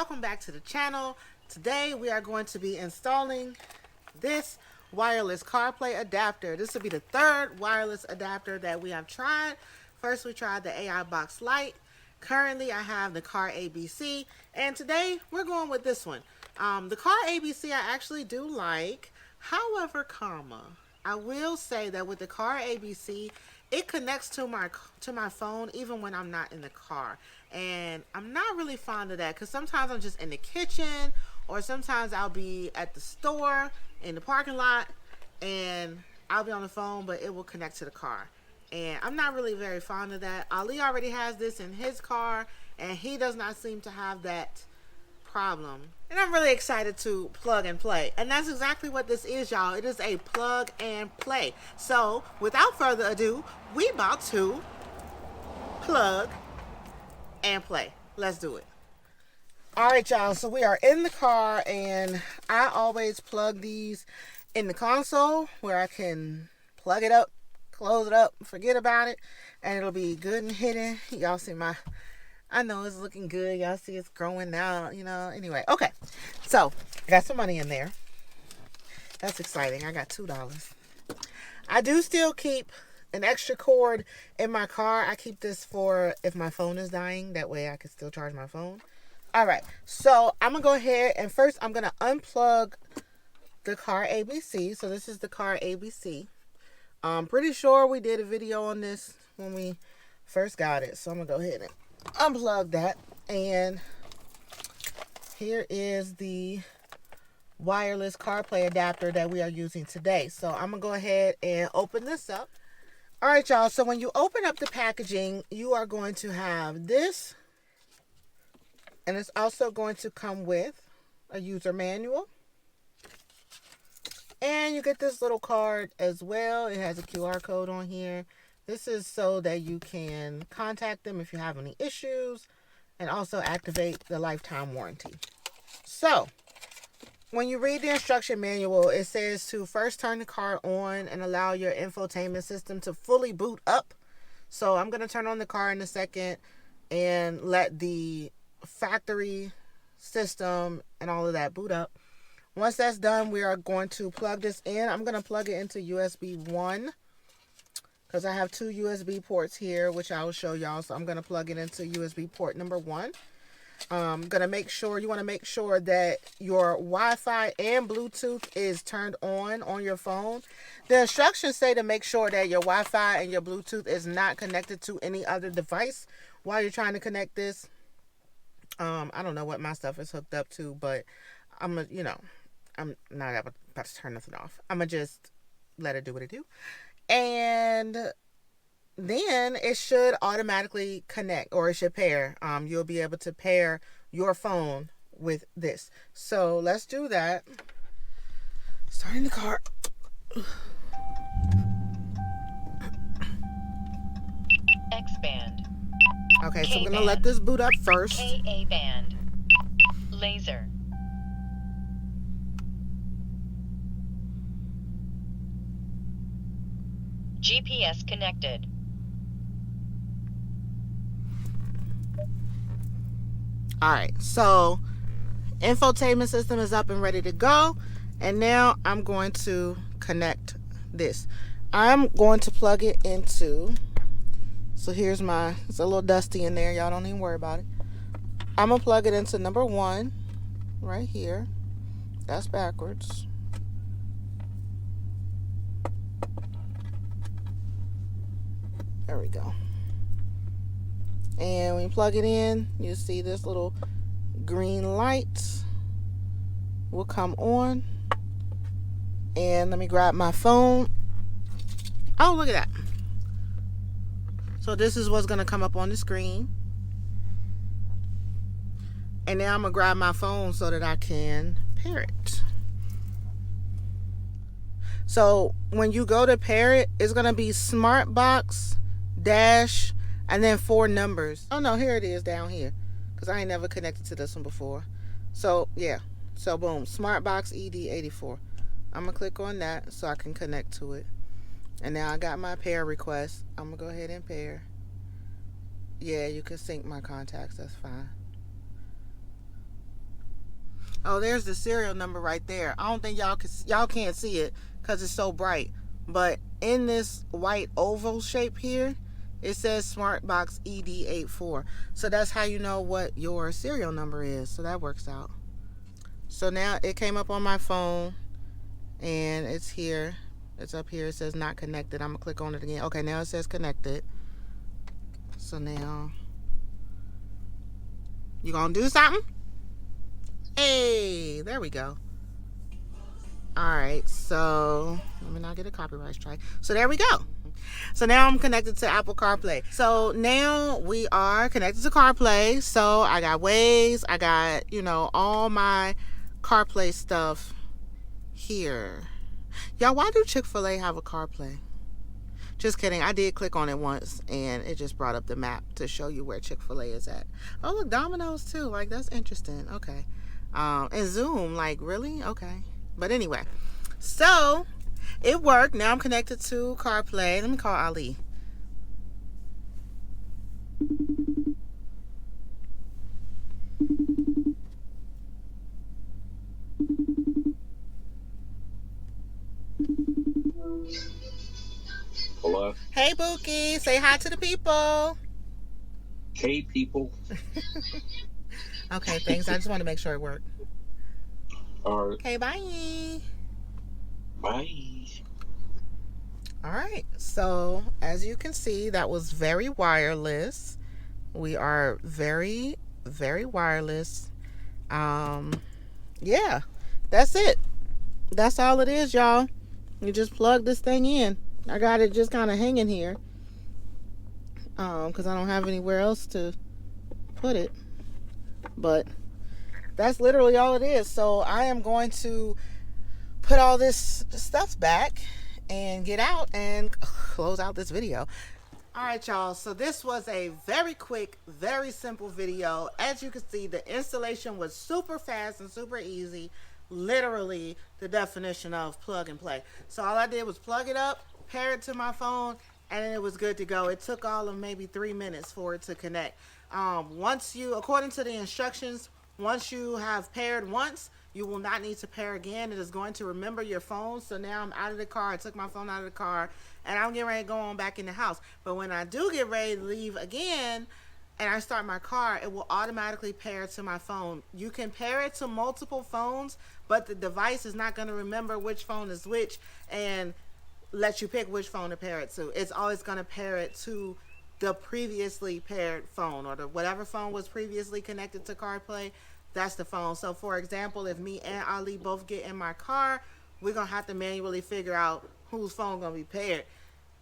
welcome back to the channel. Today we are going to be installing this wireless CarPlay adapter. This will be the third wireless adapter that we have tried. First we tried the AI Box Lite. Currently I have the Car ABC, and today we're going with this one. The Car ABC I actually do like. However, I will say that with the Car ABC, it connects to my phone even when I'm not in the car, and I'm not really fond of that because sometimes I'm just in the kitchen, or sometimes I'll be at the store in the parking lot and I'll be on the phone, but it will connect to the car, and I'm not really very fond of that. Ali already has this in his car and he does not seem to have that problem, and I'm really excited to plug and play, and that's exactly what this is, y'all. It is a plug and play. So without further ado, we about to plug and play. Let's do it. All right, y'all, so we are in the car, and I always plug these in the console where I can plug it up, close it up, forget about it, and it'll be good and hidden. Y'all see I know it's looking good. Y'all see it's growing out, you know. Anyway, okay. So, I got some money in there. That's exciting. I got $2. I do still keep an extra cord in my car. I keep this for if my phone is dying. That way I can still charge my phone. All right. So, I'm going to go ahead and first I'm going to unplug the Car ABC. So, this is the Car ABC. I'm pretty sure we did a video on this when we first got it. So, I'm going to go ahead and unplug that, and here is the wireless CarPlay adapter that we are using today. So I'm gonna go ahead and open this up. All right, y'all, so when you open up the packaging, you are going to have this, and it's also going to come with a user manual, and you get this little card as well. It has a QR code on here. This is so that you can contact them if you have any issues, and also activate the lifetime warranty. So, when you read the instruction manual, it says to first turn the car on and allow your infotainment system to fully boot up. So, I'm going to turn on the car in a second and let the factory system and all of that boot up. Once that's done, we are going to plug this in. I'm going to plug it into USB 1. Because I have two USB ports here, which I will show y'all. So I'm going to plug it into USB port number 1. I'm going to make sure, you want to make sure that your Wi-Fi and Bluetooth is turned on your phone. The instructions say to make sure that your Wi-Fi and your Bluetooth is not connected to any other device while you're trying to connect this. I don't know what my stuff is hooked up to, but I'm not about to turn nothing off. I'm going to just let it do what it do. And then it should automatically connect, or it should pair. You'll be able to pair your phone with this. So let's do that. Starting the car. X-band. Okay, so I'm going to let this boot up first. KA band. Laser. GPS connected. Alright, so infotainment system is up and ready to go. And now I'm going to connect this. I'm going to plug it into, so here's it's a little dusty in there. Y'all don't even worry about it. I'm going to plug it into number 1 right here. That's backwards. There we go. And when you plug it in, you see this little green light will come on. And let me grab my phone. Oh, look at that. So this is what's going to come up on the screen. And now I'm going to grab my phone so that I can pair it. So when you go to pair it, it's going to be Smart Box dash and then 4 numbers. Oh no, here it is down here, because I ain't never connected to this one before. So yeah, so boom, Smartbox ED84. I'm gonna click on that so I can connect to it. And now I got my pair request. I'm gonna go ahead and pair. Yeah, you can sync my contacts, that's fine. Oh, there's the serial number right there. I don't think y'all can't see it because it's so bright. But in this white oval shape here, it says SmartBox ED84. So that's how you know what your serial number is. So that works out. So now it came up on my phone and it's here. It's up here. It says not connected. I'm going to click on it again. Okay, now it says connected. So now you going to do something? Hey, there we go. All right, so let me not get a copyright strike. So there we go. So now I'm connected to Apple CarPlay. So now we are connected to CarPlay. So I got Waze, I got, all my CarPlay stuff here. Y'all, why do Chick-fil-A have a CarPlay? Just kidding. I did click on it once and it just brought up the map to show you where Chick-fil-A is at. Oh, look, Domino's too. Like, that's interesting. Okay. And Zoom, like, really? Okay. But anyway, so it worked. Now I'm connected to CarPlay. Let me call Ali. Hello? Hey, Bookie. Say hi to the people. Hey, people. Okay, thanks. I just want to make sure it worked. All right. Okay, bye. Bye. All right. So, as you can see, that was very wireless. We are very, very wireless. Yeah, that's it. That's all it is, y'all. You just plug this thing in. I got it just kind of hanging here. Because I don't have anywhere else to put it. But that's literally all it is. So I am going to put all this stuff back and get out and close out this video. All right, y'all. So this was a very quick, very simple video. As you can see, the installation was super fast and super easy. Literally the definition of plug and play. So all I did was plug it up, pair it to my phone, and it was good to go. It took all of maybe 3 minutes for it to connect. According to the instructions, once you have paired once, you will not need to pair again. It is going to remember your phone. So now I'm out of the car. I took my phone out of the car and I'm getting ready to go on back in the house. But when I do get ready to leave again and I start my car, it will automatically pair to my phone. You can pair it to multiple phones, but the device is not going to remember which phone is which and let you pick which phone to pair it to. It's always going to pair it to the previously paired phone, or whatever phone was previously connected to CarPlay. That's the phone. So for example, if me and Ali both get in my car, we're going to have to manually figure out whose phone going to be paired.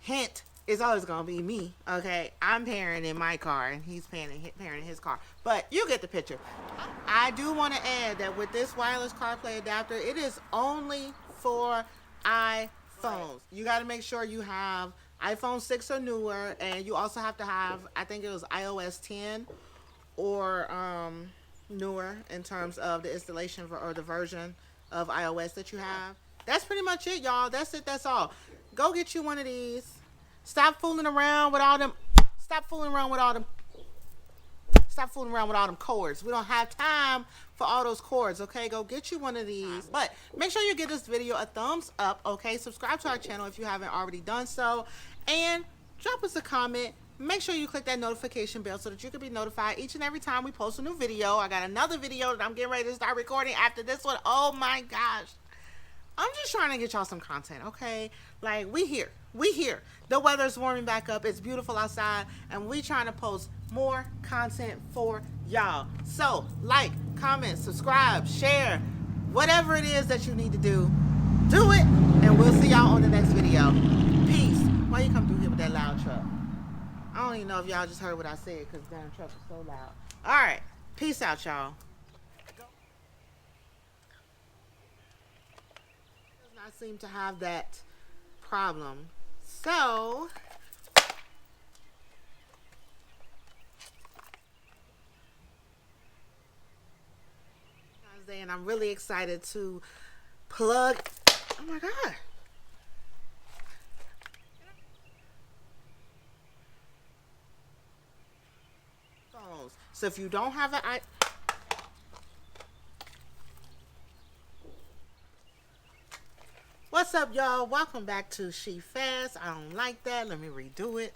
Hint, it's always going to be me. Okay, I'm pairing in my car and he's pairing in his car. But you get the picture. I do want to add that with this wireless CarPlay adapter, it is only for iPhones. You got to make sure you have iPhone 6 or newer, and you also have to have, I think it was iOS 10 or newer in terms of the installation or the version of iOS that you have. That's pretty much it, y'all. That's it. That's all. Go get you one of these. Stop fooling around with all them. Stop fooling around with all them. Stop fooling around with all them cords. We don't have time for all those cords, okay? Go get you one of these. But make sure you give this video a thumbs up, okay? Subscribe to our channel if you haven't already done so. And drop us a comment. Make sure you click that notification bell so that you can be notified each and every time we post a new video. I got another video that I'm getting ready to start recording after this one. Oh my gosh. I'm just trying to get y'all some content, okay? Like, we here. The weather's warming back up. It's beautiful outside. And we trying to post more content for y'all. So, like, comment, subscribe, share, whatever it is that you need to do, do it. And we'll see y'all on the next video. Peace. Why you come through here with that loud truck? I don't even know if y'all just heard what I said because the damn truck was so loud. All right. Peace out, y'all. Does not seem to have that problem. So, and I'm really excited to plug. Oh my God. So if you don't have an What's up, y'all? Welcome back to She Fast. I don't like that. Let me redo it.